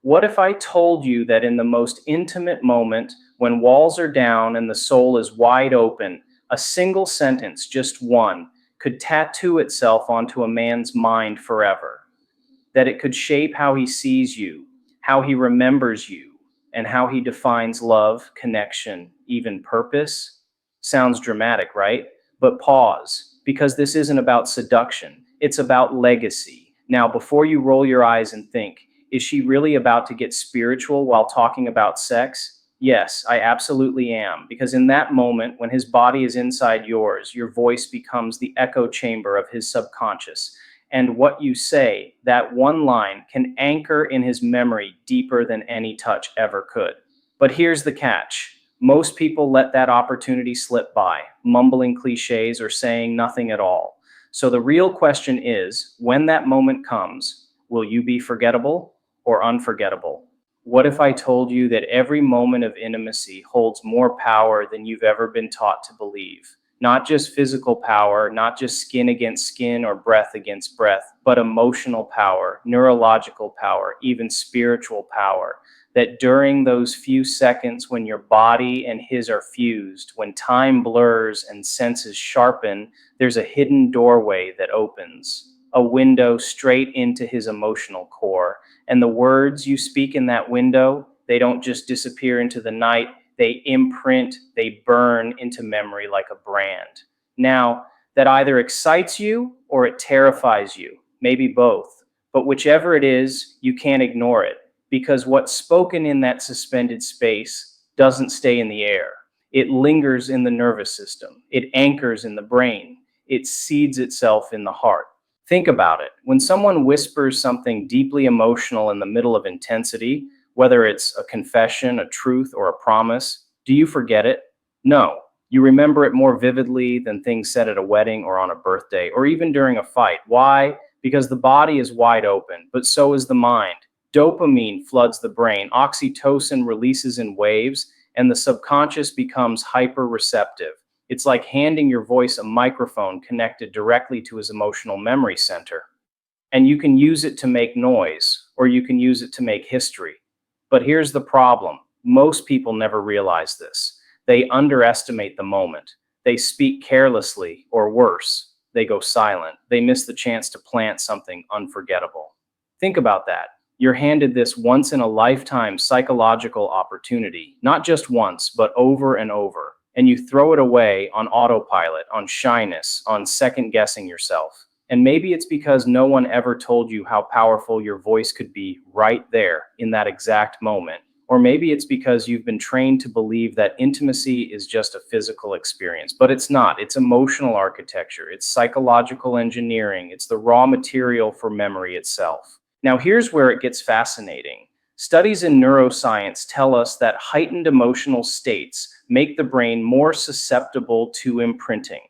What if I told you that in the most intimate moment, when walls are down and the soul is wide open, a single sentence, just one, could tattoo itself onto a man's mind forever? That it could shape how he sees you, how he remembers you, and how he defines love, connection, even purpose? Sounds dramatic, right? But pause, because this isn't about seduction, it's about legacy. Now, before you roll your eyes and think, is she really about to get spiritual while talking about sex? Yes, I absolutely am, because in that moment, when his body is inside yours, your voice becomes the echo chamber of his subconscious. And what you say, that one line, can anchor in his memory deeper than any touch ever could. But here's the catch. Most people let that opportunity slip by, mumbling cliches or saying nothing at all. So the real question is, when that moment comes, will you be forgettable or unforgettable? What if I told you that every moment of intimacy holds more power than you've ever been taught to believe? Not just physical power, not just skin against skin or breath against breath, but emotional power, neurological power, even spiritual power. That during those few seconds when your body and his are fused, when time blurs and senses sharpen, there's a hidden doorway that opens, a window straight into his emotional core. And the words you speak in that window, they don't just disappear into the night, they imprint, they burn into memory like a brand. Now, that either excites you or it terrifies you, maybe both. But whichever it is, you can't ignore it, because what's spoken in that suspended space doesn't stay in the air. It lingers in the nervous system, it anchors in the brain, it seeds itself in the heart. Think about it. When someone whispers something deeply emotional in the middle of intensity, whether it's a confession, a truth, or a promise, do you forget it? No. You remember it more vividly than things said at a wedding or on a birthday, or even during a fight. Why? Because the body is wide open, but so is the mind. Dopamine floods the brain, oxytocin releases in waves, and the subconscious becomes hyper receptive. It's like handing your voice a microphone connected directly to his emotional memory center. And you can use it to make noise, or you can use it to make history. But here's the problem. Most people never realize this. They underestimate the moment. They speak carelessly, or worse, they go silent. They miss the chance to plant something unforgettable. Think about that. You're handed this once in a lifetime psychological opportunity, not just once, but over and over. And you throw it away on autopilot, on shyness, on second guessing yourself. And maybe it's because no one ever told you how powerful your voice could be right there in that exact moment. Or maybe it's because you've been trained to believe that intimacy is just a physical experience. But it's not. It's emotional architecture. It's psychological engineering. It's the raw material for memory itself. Now, here's where it gets fascinating. Studies in neuroscience tell us that heightened emotional states make the brain more susceptible to imprinting.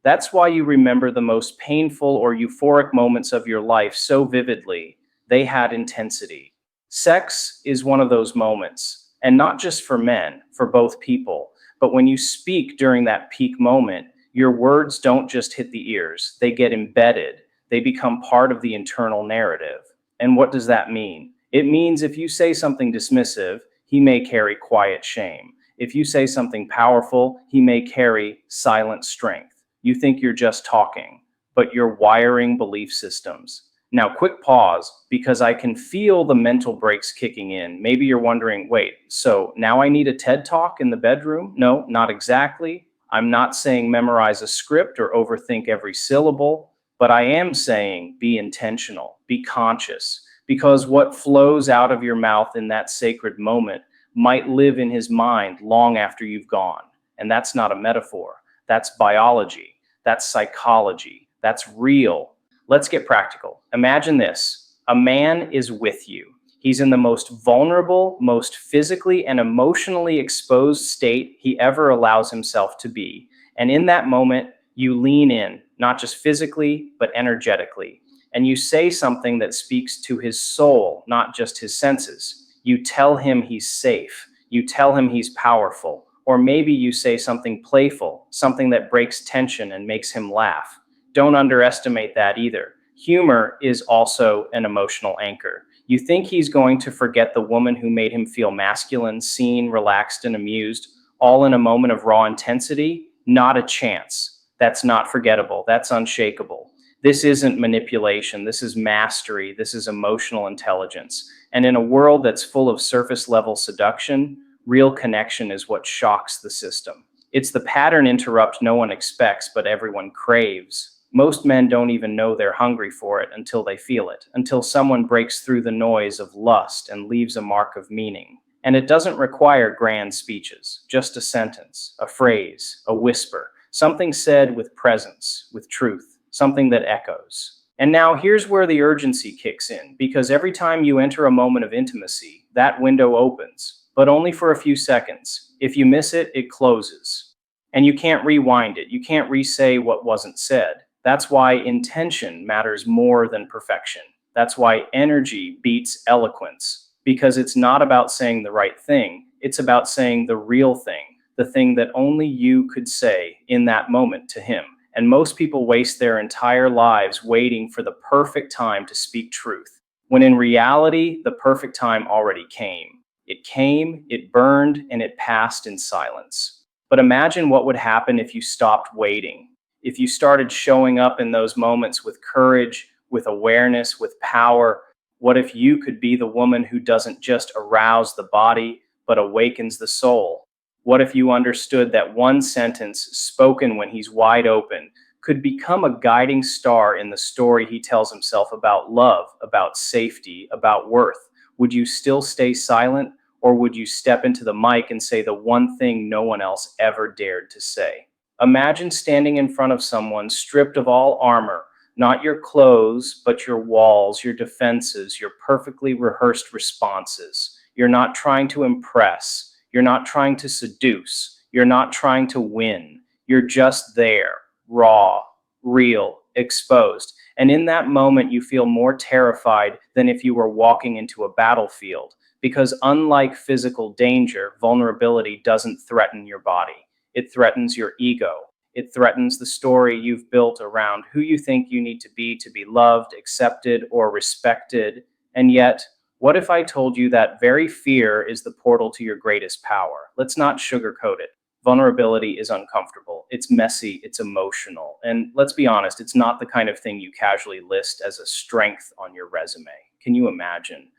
That's why you remember the most painful or euphoric moments of your life so vividly. They had intensity. Sex is one of those moments, and not just for men, for both people. But when you speak during that peak moment, your words don't just hit the ears, they get embedded. They become part of the internal narrative. And what does that mean? It means if you say something dismissive, he may carry quiet shame. If you say something powerful, he may carry silent strength. You think you're just talking, but you're wiring belief systems. Now, quick pause, because I can feel the mental brakes kicking in. Maybe you're wondering, wait, so now I need a TED Talk in the bedroom? No, not exactly. I'm not saying memorize a script or overthink every syllable, but I am saying be intentional, be conscious, because what flows out of your mouth in that sacred moment might live in his mind long after you've gone. And that's not a metaphor. That's biology. That's psychology. That's real. Let's get practical. Imagine this. A man is with you. He's in the most vulnerable, most physically and emotionally exposed state he ever allows himself to be. And in that moment, you lean in, not just physically, but energetically. And you say something that speaks to his soul, not just his senses. You tell him he's safe. You tell him he's powerful. Or maybe you say something playful, something that breaks tension and makes him laugh. Don't underestimate that either. Humor is also an emotional anchor. You think he's going to forget the woman who made him feel masculine, seen, relaxed, and amused, all in a moment of raw intensity? Not a chance. That's not forgettable. That's unshakable. This isn't manipulation. This is mastery. This is emotional intelligence. And in a world that's full of surface level seduction, real connection is what shocks the system. It's the pattern interrupt no one expects, but everyone craves. Most men don't even know they're hungry for it until they feel it, until someone breaks through the noise of lust and leaves a mark of meaning. And it doesn't require grand speeches, just a sentence, a phrase, a whisper, something said with presence, with truth, something that echoes. And now here's where the urgency kicks in, because every time you enter a moment of intimacy, that window opens, but only for a few seconds. If you miss it, it closes. And you can't rewind it. You can't re-say what wasn't said. That's why intention matters more than perfection. That's why energy beats eloquence, because it's not about saying the right thing. It's about saying the real thing, the thing that only you could say in that moment to him. And most people waste their entire lives waiting for the perfect time to speak truth, when in reality, the perfect time already came. It came, it burned, and it passed in silence. But imagine what would happen if you stopped waiting, if you started showing up in those moments with courage, with awareness, with power. What if you could be the woman who doesn't just arouse the body, but awakens the soul? What if you understood that one sentence spoken when he's wide open could become a guiding star in the story he tells himself about love, about safety, about worth? Would you still stay silent, or would you step into the mic and say the one thing no one else ever dared to say? Imagine standing in front of someone stripped of all armor, not your clothes, but your walls, your defenses, your perfectly rehearsed responses. You're not trying to impress. You're not trying to seduce. You're not trying to win. You're just there, raw, real, exposed. And in that moment, you feel more terrified than if you were walking into a battlefield. Because unlike physical danger, vulnerability doesn't threaten your body. It threatens your ego. It threatens the story you've built around who you think you need to be loved, accepted, or respected. And yet, what if I told you that very fear is the portal to your greatest power? Let's not sugarcoat it. Vulnerability is uncomfortable. It's messy. It's emotional. And let's be honest, it's not the kind of thing you casually list as a strength on your resume. Can you imagine?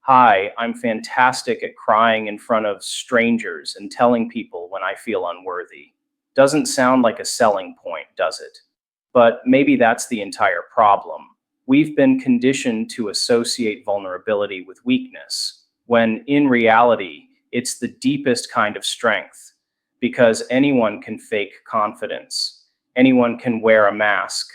Hi, I'm fantastic at crying in front of strangers and telling people when I feel unworthy. Doesn't sound like a selling point, does it? But maybe that's the entire problem. We've been conditioned to associate vulnerability with weakness, when in reality, it's the deepest kind of strength. Because anyone can fake confidence, anyone can wear a mask,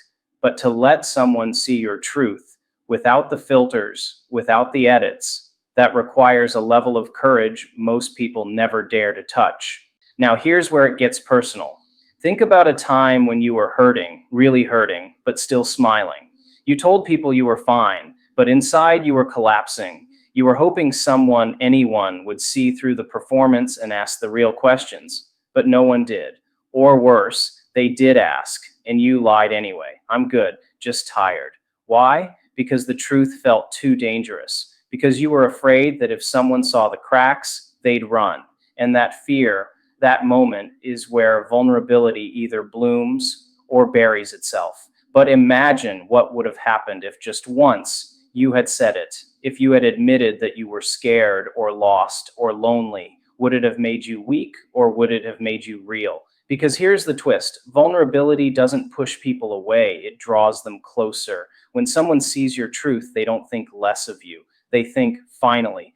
but to let someone see your truth without the filters, without the edits, that requires a level of courage most people never dare to touch. Now, here's where it gets personal. Think about a time when you were hurting, really hurting, but still smiling. You told people you were fine, but inside you were collapsing. You were hoping someone, anyone, would see through the performance and ask the real questions, but no one did. Or worse, they did ask, and you lied anyway. I'm good, just tired. Why? Because the truth felt too dangerous. Because you were afraid that if someone saw the cracks, they'd run. And that fear, that moment, is where vulnerability either blooms or buries itself. But imagine what would have happened if just once you had said it, if you had admitted that you were scared or lost or lonely. Would it have made you weak, or would it have made you real? Because here's the twist. Vulnerability doesn't push people away. It draws them closer. When someone sees your truth, they don't think less of you. They think, finally,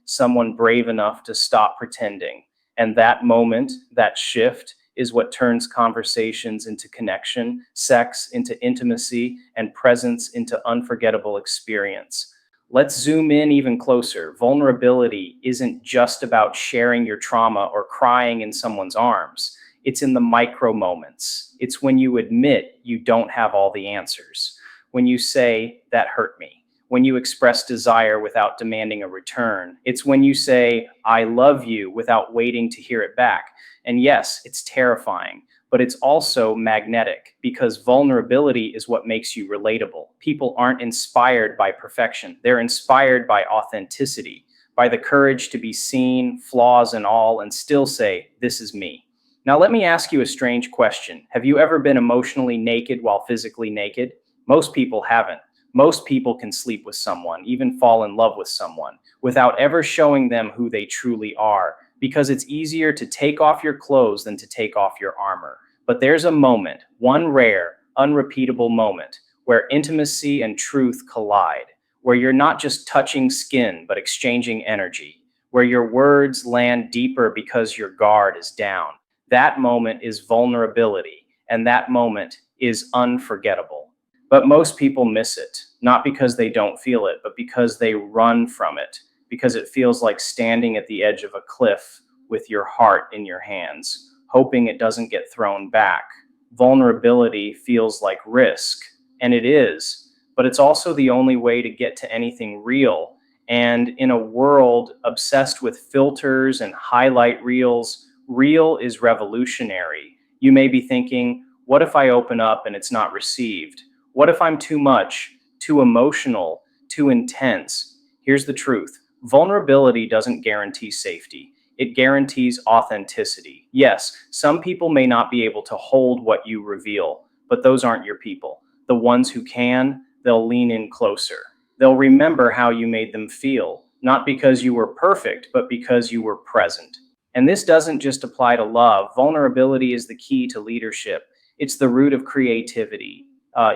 someone brave enough to stop pretending. And that moment, that shift, is what turns conversations into connection, sex into intimacy, and presence into unforgettable experience. Let's zoom in even closer. Vulnerability isn't just about sharing your trauma or crying in someone's arms. It's in the micro moments. It's when you admit you don't have all the answers. When you say, that hurt me. When you express desire without demanding a return. It's when you say, I love you, without waiting to hear it back. And yes, it's terrifying, but it's also magnetic because vulnerability is what makes you relatable. People aren't inspired by perfection, they're inspired by authenticity, by the courage to be seen, flaws and all, and still say, "This is me." Now, let me ask you a strange question. Have you ever been emotionally naked while physically naked? Most people haven't. Most people can sleep with someone, even fall in love with someone, without ever showing them who they truly are, because it's easier to take off your clothes than to take off your armor. But there's a moment, one rare, unrepeatable moment, where intimacy and truth collide, where you're not just touching skin, but exchanging energy, where your words land deeper because your guard is down. That moment is vulnerability, and that moment is unforgettable. But most people miss it, not because they don't feel it, but because they run from it, because it feels like standing at the edge of a cliff with your heart in your hands, hoping it doesn't get thrown back. Vulnerability feels like risk, and it is, but it's also the only way to get to anything real. And in a world obsessed with filters and highlight reels, real is revolutionary. You may be thinking, what if I open up and it's not received? What if I'm too much, too emotional, too intense? Here's the truth. Vulnerability doesn't guarantee safety. It guarantees authenticity. Yes, some people may not be able to hold what you reveal, but those aren't your people. The ones who can, they'll lean in closer. They'll remember how you made them feel, not because you were perfect, but because you were present. And this doesn't just apply to love. Vulnerability is the key to leadership. It's the root of creativity.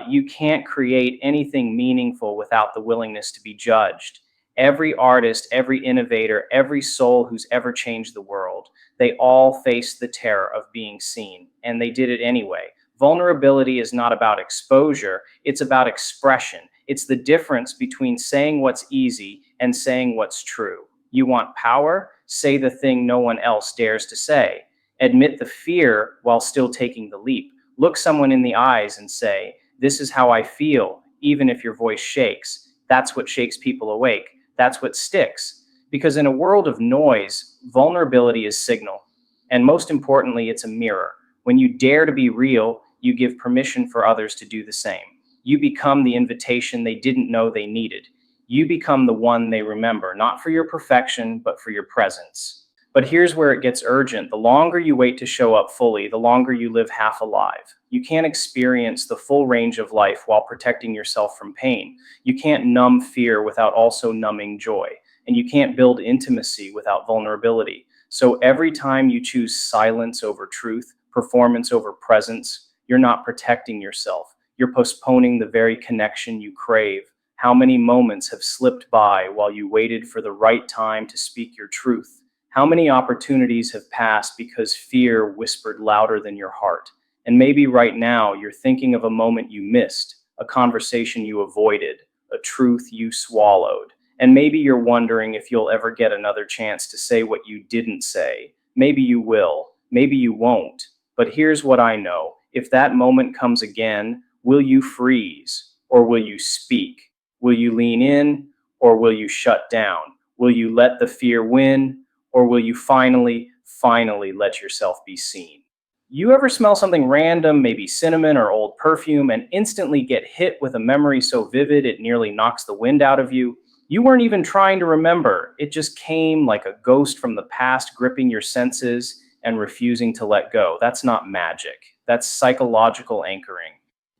You can't create anything meaningful without the willingness to be judged. Every artist, every innovator, every soul who's ever changed the world, they all faced the terror of being seen, and they did it anyway. Vulnerability is not about exposure, it's about expression. It's the difference between saying what's easy and saying what's true. You want power? Say the thing no one else dares to say. Admit the fear while still taking the leap. Look someone in the eyes and say, "This is how I feel," even if your voice shakes. That's what shakes people awake. That's what sticks. Because in a world of noise, vulnerability is signal. And most importantly, it's a mirror. When you dare to be real, you give permission for others to do the same. You become the invitation they didn't know they needed. You become the one they remember, not for your perfection, but for your presence. But here's where it gets urgent. The longer you wait to show up fully, the longer you live half alive. You can't experience the full range of life while protecting yourself from pain. You can't numb fear without also numbing joy. And you can't build intimacy without vulnerability. So every time you choose silence over truth, performance over presence, you're not protecting yourself. You're postponing the very connection you crave. How many moments have slipped by while you waited for the right time to speak your truth? How many opportunities have passed because fear whispered louder than your heart? And maybe right now you're thinking of a moment you missed, a conversation you avoided, a truth you swallowed. And maybe you're wondering if you'll ever get another chance to say what you didn't say. Maybe you will, maybe you won't. But here's what I know. If that moment comes again, will you freeze or will you speak? Will you lean in or will you shut down? Will you let the fear win or will you finally let yourself be seen? You ever smell something random, maybe cinnamon or old perfume, and instantly get hit with a memory so vivid it nearly knocks the wind out of you? You weren't even trying to remember. It just came like a ghost from the past, gripping your senses and refusing to let go. That's not magic. That's psychological anchoring.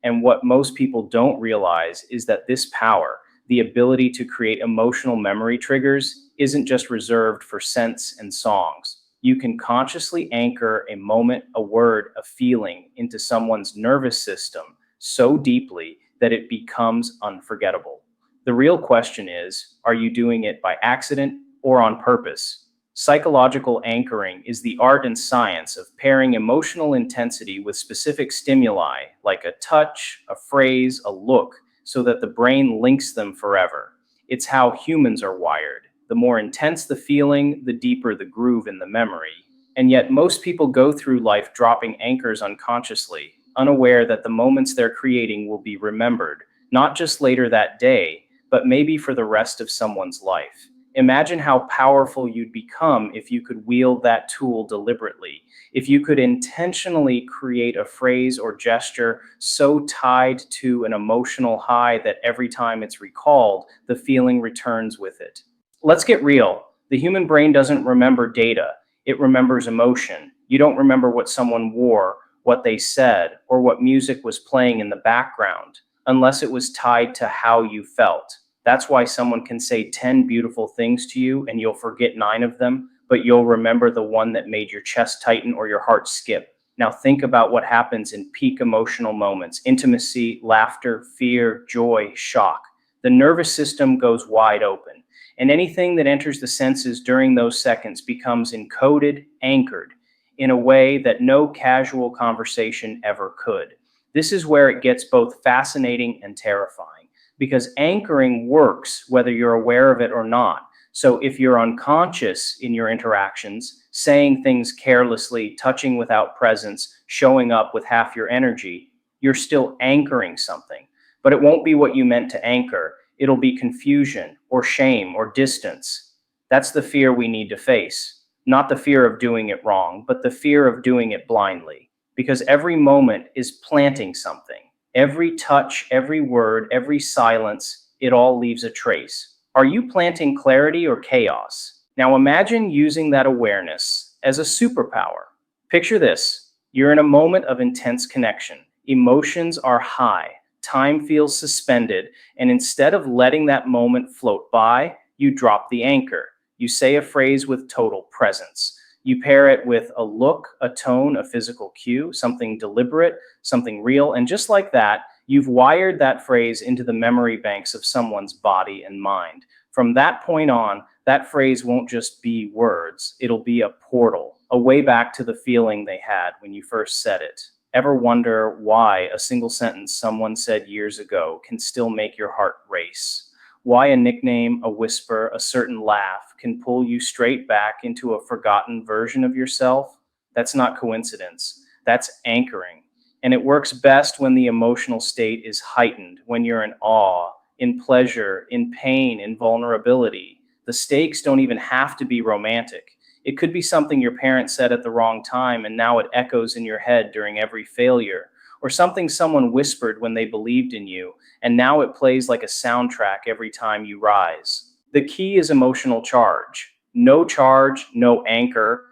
And what most people don't realize is that this power, the ability to create emotional memory triggers, isn't just reserved for scents and songs. You can consciously anchor a moment, a word, a feeling into someone's nervous system so deeply that it becomes unforgettable. The real question is, are you doing it by accident or on purpose? Psychological anchoring is the art and science of pairing emotional intensity with specific stimuli, like a touch, a phrase, a look, so that the brain links them forever. It's how humans are wired. The more intense the feeling, the deeper the groove in the memory. And yet, most people go through life dropping anchors unconsciously, unaware that the moments they're creating will be remembered, not just later that day, but maybe for the rest of someone's life. Imagine how powerful you'd become if you could wield that tool deliberately, if you could intentionally create a phrase or gesture so tied to an emotional high that every time it's recalled, the feeling returns with it. Let's get real. The human brain doesn't remember data, it remembers emotion. You don't remember what someone wore, what they said, or what music was playing in the background, unless it was tied to how you felt. That's why someone can say 10 beautiful things to you and you'll forget nine of them, but you'll remember the one that made your chest tighten or your heart skip. Now think about what happens in peak emotional moments: intimacy, laughter, fear, joy, shock. The nervous system goes wide open, and anything that enters the senses during those seconds becomes encoded, anchored, in a way that no casual conversation ever could. This is where it gets both fascinating and terrifying, because anchoring works whether you're aware of it or not. So if you're unconscious in your interactions, saying things carelessly, touching without presence, showing up with half your energy, you're still anchoring something. But it won't be what you meant to anchor. It'll be confusion or shame or distance. That's the fear we need to face. Not the fear of doing it wrong, but the fear of doing it blindly. Because every moment is planting something. Every touch, every word, every silence, it all leaves a trace. Are you planting clarity or chaos? Now imagine using that awareness as a superpower. Picture this: you're in a moment of intense connection. Emotions are high, time feels suspended, and instead of letting that moment float by, you drop the anchor. You say a phrase with total presence. You pair it with a look, a tone, a physical cue, something deliberate, something real, and just like that, you've wired that phrase into the memory banks of someone's body and mind. From that point on, that phrase won't just be words, it'll be a portal, a way back to the feeling they had when you first said it. Ever wonder why a single sentence someone said years ago can still make your heart race? Why a nickname, a whisper, a certain laugh can pull you straight back into a forgotten version of yourself? That's not coincidence. That's anchoring. And it works best when the emotional state is heightened, when you're in awe, in pleasure, in pain, in vulnerability. The stakes don't even have to be romantic. It could be something your parents said at the wrong time and now it echoes in your head during every failure, or something someone whispered when they believed in you, and now it plays like a soundtrack every time you rise. The key is emotional charge. No charge, no anchor,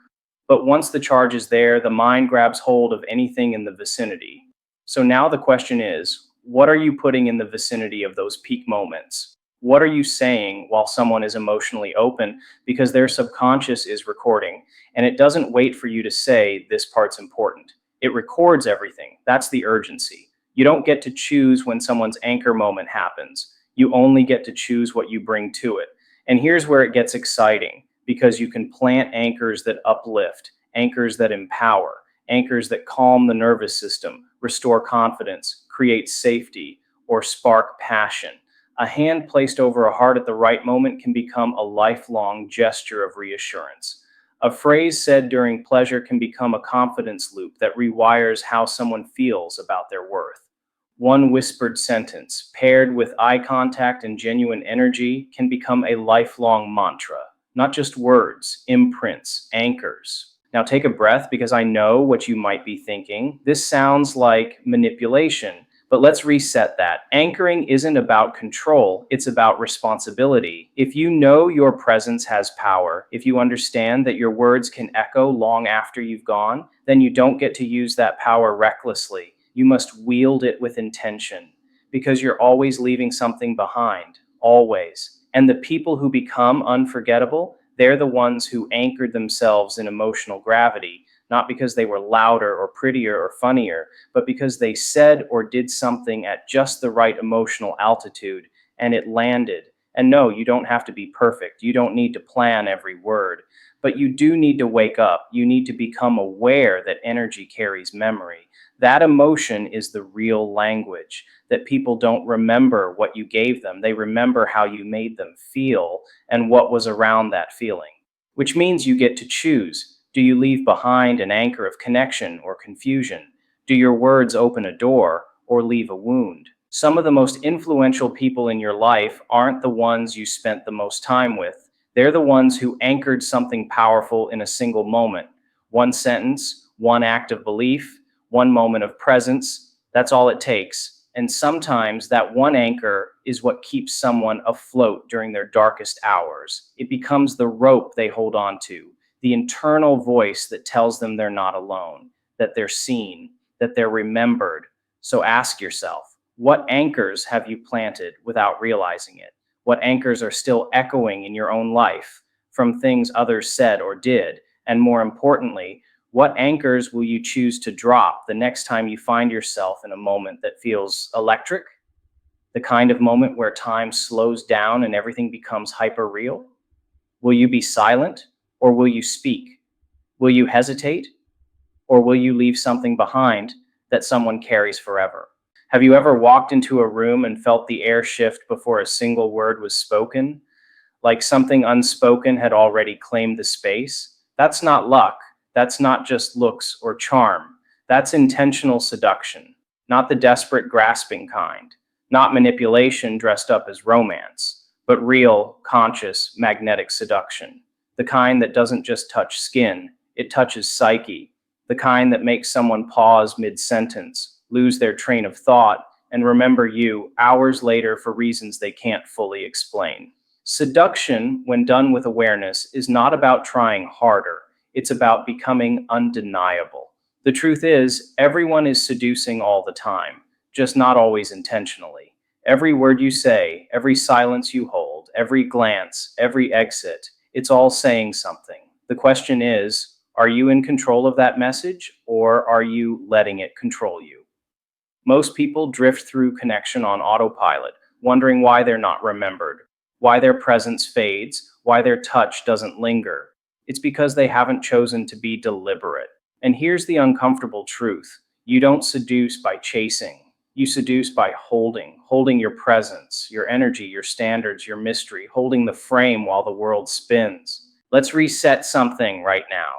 but once the charge is there, the mind grabs hold of anything in the vicinity. So now the question is, what are you putting in the vicinity of those peak moments? What are you saying while someone is emotionally open? Because their subconscious is recording, and it doesn't wait for you to say, this part's important. It records everything. That's the urgency. You don't get to choose when someone's anchor moment happens. You only get to choose what you bring to it. And here's where it gets exciting, because you can plant anchors that uplift, anchors that empower, anchors that calm the nervous system, restore confidence, create safety, or spark passion. A hand placed over a heart at the right moment can become a lifelong gesture of reassurance. A phrase said during pleasure can become a confidence loop that rewires how someone feels about their worth. One whispered sentence, paired with eye contact and genuine energy, can become a lifelong mantra. Not just words, imprints, anchors. Now take a breath, because I know what you might be thinking. This sounds like manipulation. But let's reset that. Anchoring isn't about control, it's about responsibility. If you know your presence has power, if you understand that your words can echo long after you've gone, then you don't get to use that power recklessly. You must wield it with intention, because you're always leaving something behind, always. And the people who become unforgettable, they're the ones who anchored themselves in emotional gravity, not because they were louder or prettier or funnier, but because they said or did something at just the right emotional altitude, and it landed. And no, you don't have to be perfect. You don't need to plan every word, but you do need to wake up. You need to become aware that energy carries memory. That emotion is the real language, that people don't remember what you gave them. They remember how you made them feel and what was around that feeling, which means you get to choose. Do you leave behind an anchor of connection or confusion? Do your words open a door or leave a wound? Some of the most influential people in your life aren't the ones you spent the most time with. They're the ones who anchored something powerful in a single moment. One sentence, one act of belief, one moment of presence. That's all it takes. And sometimes that one anchor is what keeps someone afloat during their darkest hours. It becomes the rope they hold on to, the internal voice that tells them they're not alone, that they're seen, that they're remembered. So ask yourself, what anchors have you planted without realizing it? What anchors are still echoing in your own life from things others said or did? And more importantly, what anchors will you choose to drop the next time you find yourself in a moment that feels electric? The kind of moment where time slows down and everything becomes hyper real? Will you be silent or will you speak? Will you hesitate or will you leave something behind that someone carries forever? Have you ever walked into a room and felt the air shift before a single word was spoken? Like something unspoken had already claimed the space? That's not luck. That's not just looks or charm. That's intentional seduction, not the desperate grasping kind, not manipulation dressed up as romance, but real, conscious, magnetic seduction. The kind that doesn't just touch skin, it touches psyche. The kind that makes someone pause mid-sentence, lose their train of thought, and remember you hours later for reasons they can't fully explain. Seduction, when done with awareness, is not about trying harder. It's about becoming undeniable. The truth is, everyone is seducing all the time, just not always intentionally. Every word you say, every silence you hold, every glance, every exit, it's all saying something. The question is, are you in control of that message, or are you letting it control you? Most people drift through connection on autopilot, wondering why they're not remembered, why their presence fades, why their touch doesn't linger. It's because they haven't chosen to be deliberate. And here's the uncomfortable truth. You don't seduce by chasing. You seduce by holding your presence, your energy, your standards, your mystery, holding the frame while the world spins. Let's reset something right now.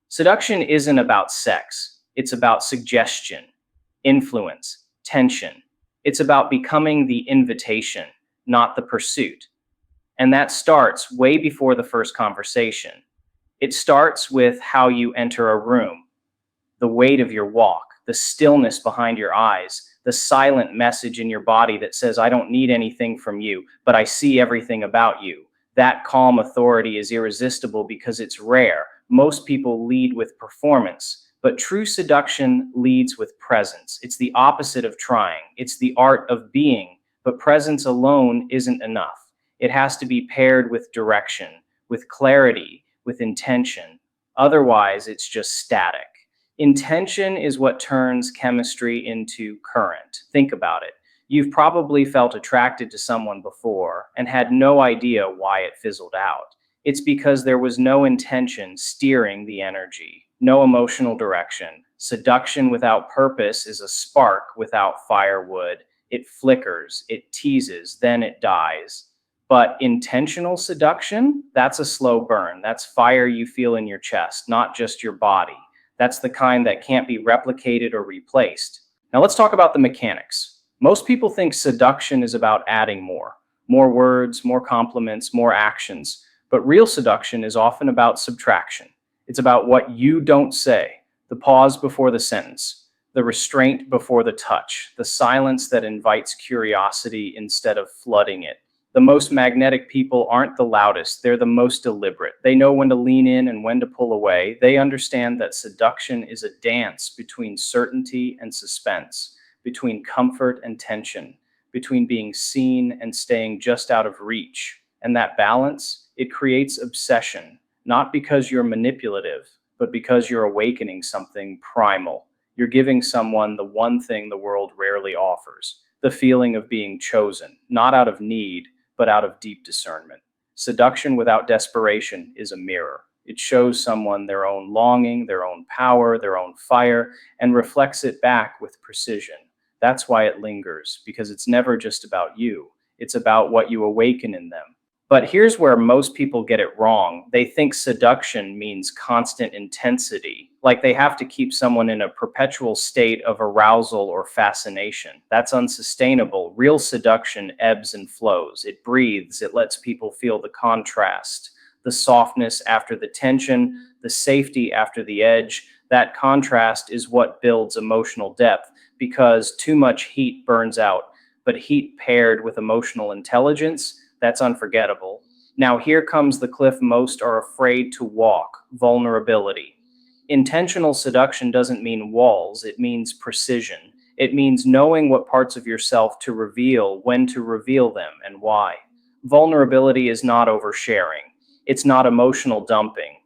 Seduction isn't about sex. It's about suggestion, influence, tension. It's about becoming the invitation, not the pursuit. And that starts way before the first conversation. It starts with how you enter a room, the weight of your walk, the stillness behind your eyes, the silent message in your body that says, I don't need anything from you, but I see everything about you. That calm authority is irresistible because it's rare. Most people lead with performance, but true seduction leads with presence. It's the opposite of trying. It's the art of being, but presence alone isn't enough. It has to be paired with direction, with clarity, with intention. Otherwise, it's just static. Intention is what turns chemistry into current. Think about it. You've probably felt attracted to someone before and had no idea why it fizzled out. It's because there was no intention steering the energy, no emotional direction. Seduction without purpose is a spark without firewood. It flickers, it teases, then it dies. But intentional seduction, that's a slow burn. That's fire you feel in your chest, not just your body. That's the kind that can't be replicated or replaced. Now let's talk about the mechanics. Most people think seduction is about adding more words, more compliments, more actions. But real seduction is often about subtraction. It's about what you don't say, the pause before the sentence, the restraint before the touch, the silence that invites curiosity instead of flooding it. The most magnetic people aren't the loudest, they're the most deliberate. They know when to lean in and when to pull away. They understand that seduction is a dance between certainty and suspense, between comfort and tension, between being seen and staying just out of reach. And that balance, it creates obsession, not because you're manipulative, but because you're awakening something primal. You're giving someone the one thing the world rarely offers, the feeling of being chosen, not out of need, but out of deep discernment. Seduction without desperation is a mirror. It shows someone their own longing, their own power, their own fire, and reflects it back with precision. That's why it lingers, because it's never just about you. It's about what you awaken in them. But here's where most people get it wrong. They think seduction means constant intensity, like they have to keep someone in a perpetual state of arousal or fascination. That's unsustainable. Real seduction ebbs and flows. It breathes, it lets people feel the contrast, the softness after the tension, the safety after the edge. That contrast is what builds emotional depth because too much heat burns out. But heat paired with emotional intelligence, that's unforgettable. Now, here comes the cliff most are afraid to walk: vulnerability. Intentional seduction doesn't mean walls, it means precision. It means knowing what parts of yourself to reveal, when to reveal them, and why. Vulnerability is not oversharing, it's not emotional dumping,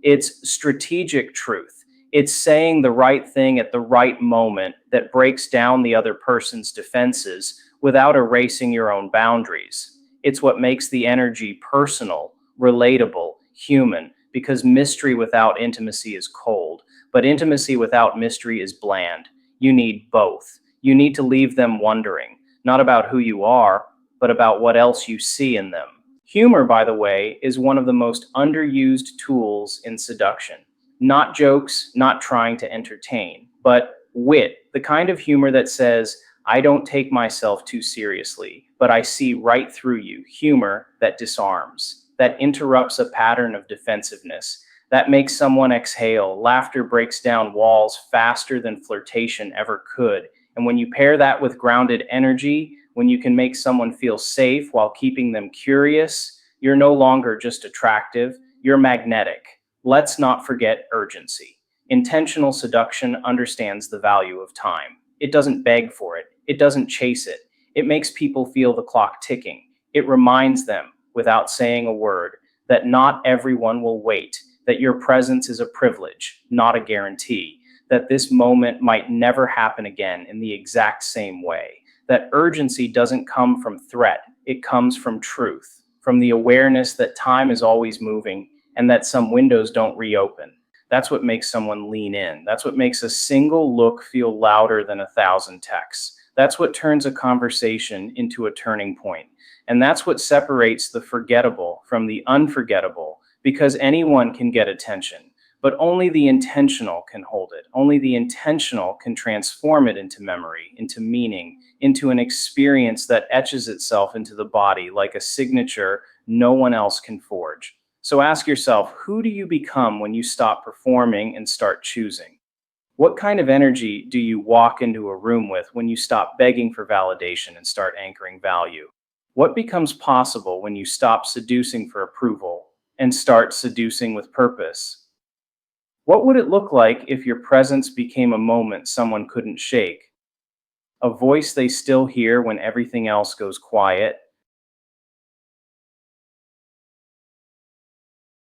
it's strategic truth. It's saying the right thing at the right moment that breaks down the other person's defenses without erasing your own boundaries. It's what makes the energy personal, relatable, human, because mystery without intimacy is cold, but intimacy without mystery is bland. You need both. You need to leave them wondering, not about who you are, but about what else you see in them. Humor, by the way, is one of the most underused tools in seduction. Not jokes, not trying to entertain, but wit, the kind of humor that says, I don't take myself too seriously, but I see right through you. Humor that disarms, that interrupts a pattern of defensiveness, that makes someone exhale. Laughter breaks down walls faster than flirtation ever could. And when you pair that with grounded energy, when you can make someone feel safe while keeping them curious, you're no longer just attractive, you're magnetic. Let's not forget urgency. Intentional seduction understands the value of time. It doesn't beg for it, it doesn't chase it. It makes people feel the clock ticking. It reminds them, without saying a word, that not everyone will wait, that your presence is a privilege, not a guarantee, that this moment might never happen again in the exact same way. That urgency doesn't come from threat, it comes from truth, from the awareness that time is always moving and that some windows don't reopen. That's what makes someone lean in. That's what makes a single look feel louder than 1,000 texts. That's what turns a conversation into a turning point. And that's what separates the forgettable from the unforgettable, because anyone can get attention, but only the intentional can hold it. Only the intentional can transform it into memory, into meaning, into an experience that etches itself into the body like a signature no one else can forge. So ask yourself, who do you become when you stop performing and start choosing? What kind of energy do you walk into a room with when you stop begging for validation and start anchoring value? What becomes possible when you stop seducing for approval and start seducing with purpose? What would it look like if your presence became a moment someone couldn't shake? A voice they still hear when everything else goes quiet?